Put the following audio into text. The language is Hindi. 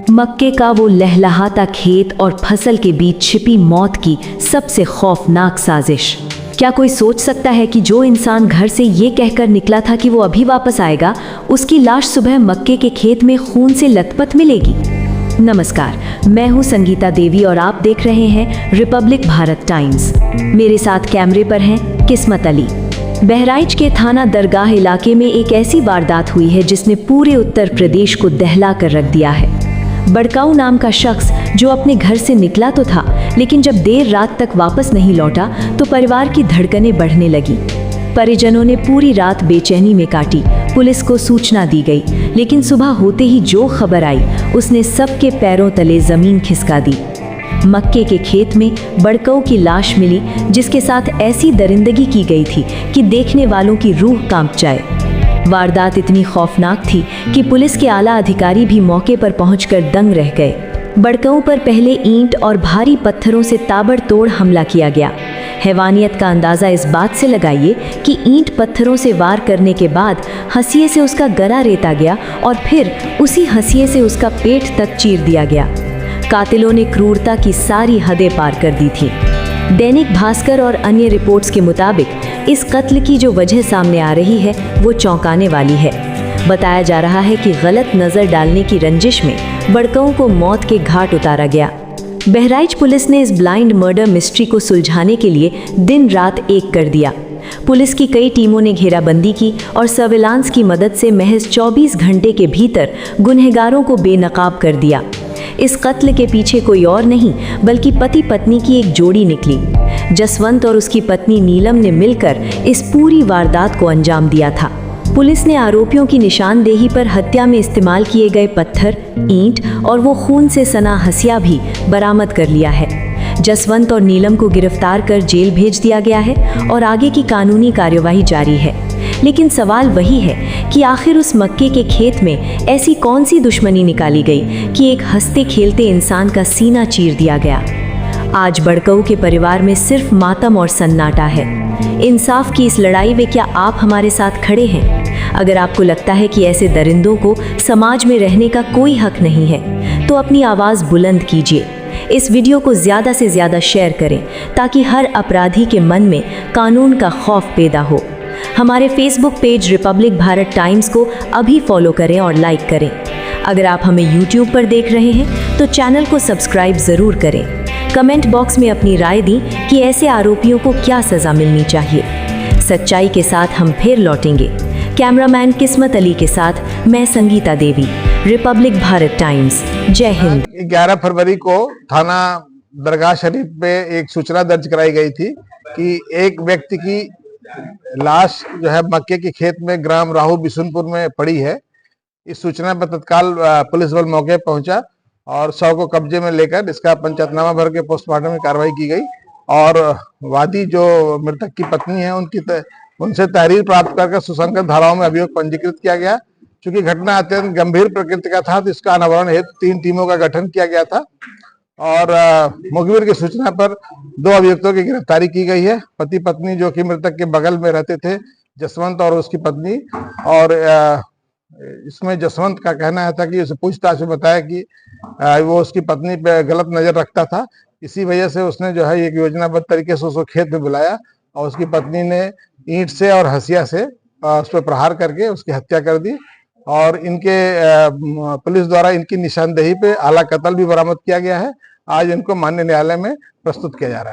मक्के का वो लहलहाता खेत और फसल के बीच छिपी मौत की सबसे खौफनाक साजिश। क्या कोई सोच सकता है कि जो इंसान घर से ये कहकर निकला था कि वो अभी वापस आएगा, उसकी लाश सुबह मक्के के खेत में खून से लथपथ मिलेगी? नमस्कार, मैं हूं संगीता देवी और आप देख रहे हैं रिपब्लिक भारत टाइम्स। मेरे साथ कैमरे पर हैं किस्मत अली। बहराइच के थाना दरगाह इलाके में एक ऐसी वारदात हुई है जिसने पूरे उत्तर प्रदेश को दहला कर रख दिया है। बड़काऊ नाम का शख्स जो अपने घर से निकला तो था, लेकिन जब देर रात तक वापस नहीं लौटा तो परिवार की धड़कनें बढ़ने लगी। परिजनों ने पूरी रात बेचैनी में काटी। पुलिस को सूचना दी गई, लेकिन सुबह होते ही जो खबर आई उसने सबके पैरों तले जमीन खिसका दी। मक्के के खेत में बड़काऊ की लाश मिली, जिसके साथ ऐसी दरिंदगी की गई थी कि देखने वालों की रूह कांप जाए। वारदात इतनी खौफनाक थी कि पुलिस के आला अधिकारी भी मौके पर पहुंचकर दंग रह गए। बड़काऊ पर पहले ईंट और भारी पत्थरों से ताबड़तोड़ हमला किया गया। हैवानियत का अंदाज़ा इस बात से लगाइए कि ईंट पत्थरों से वार करने के बाद हंसिये से उसका गला रेता गया और फिर उसी हंसिये से उसका पेट तक चीर दिया गया। कातिलों ने क्रूरता की सारी हदें पार कर दी थी। दैनिक भास्कर और अन्य रिपोर्ट्स के मुताबिक इस कत्ल की जो वजह सामने आ रही है वो चौंकाने वाली है। बताया जा रहा है कि गलत नज़र डालने की रंजिश में बड़काऊ को मौत के घाट उतारा गया। बहराइच पुलिस ने इस ब्लाइंड मर्डर मिस्ट्री को सुलझाने के लिए दिन रात एक कर दिया। पुलिस की कई टीमों ने घेराबंदी की और सर्विलांस की मदद से महज 24 घंटे के भीतर गुनहगारों को बेनकाब कर दिया। इस कत्ल के पीछे कोई और नहीं बल्कि पति पत्नी की एक जोड़ी निकली। जसवंत और उसकी पत्नी नीलम ने मिलकर इस पूरी वारदात को अंजाम दिया था। पुलिस ने आरोपियों की निशानदेही पर हत्या में इस्तेमाल किए गए पत्थर, ईंट और वो खून से सना हंसिया भी बरामद कर लिया है। जसवंत और नीलम को गिरफ्तार कर जेल भेज दिया गया है और आगे की कानूनी कार्यवाही जारी है। लेकिन सवाल वही है कि आखिर उस मक्के के खेत में ऐसी कौन सी दुश्मनी निकाली गई कि एक हंसते खेलते इंसान का सीना चीर दिया गया। आज बड़काऊ के परिवार में सिर्फ मातम और सन्नाटा है। इंसाफ की इस लड़ाई में क्या आप हमारे साथ खड़े हैं? अगर आपको लगता है कि ऐसे दरिंदों को समाज में रहने का कोई हक नहीं है, तो अपनी आवाज़ बुलंद कीजिए। इस वीडियो को ज़्यादा से ज़्यादा शेयर करें ताकि हर अपराधी के मन में कानून का खौफ पैदा हो। हमारे Facebook page Republic Bharat times को अभी फॉलो करें और लाइक करें। अगर आप हमें यूट्यूब पर देख रहे हैं तो चैनल को सब्सक्राइब ज़रूर करें। कमेंट बॉक्स में अपनी राय दी कि ऐसे आरोपियों को क्या सज़ा मिलनी चाहिए। सच्चाई के साथ हम फिर लौटेंगे। कैमरामैन किस्मत अली के साथ मैं संगीता देवी, रिपब्लिक भारत टाइम्स। जय हिंद। 11 फरवरी को थाना दरगाह शरीफ पे एक सूचना दर्ज कराई गई थी कि एक व्यक्ति की लाश जो है मक्के के खेत में ग्राम राहू बिशुनपुर में पड़ी है। इस सूचना पर तत्काल पुलिस बल मौके पहुंचा और शव को कब्जे में लेकर इसका पंचनामा भर के पोस्टमार्टम में कार्रवाई की गई और वादी जो मृतक की पत्नी है उनसे तहरीर प्राप्त करके सुसंगत धाराओं में अभियोग पंजीकृत किया गया। चूंकि घटना अत्यंत गंभीर प्रकृति का था तो इसका अनावरण हेतु 3 टीमों का गठन किया गया था और मुखबिर की सूचना पर 2 अभियुक्तों की गिरफ्तारी की गई है। पति पत्नी जो कि मृतक के बगल में रहते थे, जसवंत और उसकी पत्नी, और इसमें जसवंत का कहना था कि उसे पूछताछ में बताया कि वो उसकी पत्नी पे गलत नजर रखता था। इसी वजह से उसने जो है एक योजनाबद्ध तरीके से उसको खेत में बुलाया और उसकी पत्नी ने ईंट से और हंसिया से उस पर प्रहार करके उसकी हत्या कर दी और इनके पुलिस द्वारा इनकी निशानदेही पे आला कत्ल भी बरामद किया गया है। आज इनको माननीय न्यायालय में प्रस्तुत किया जा रहा है।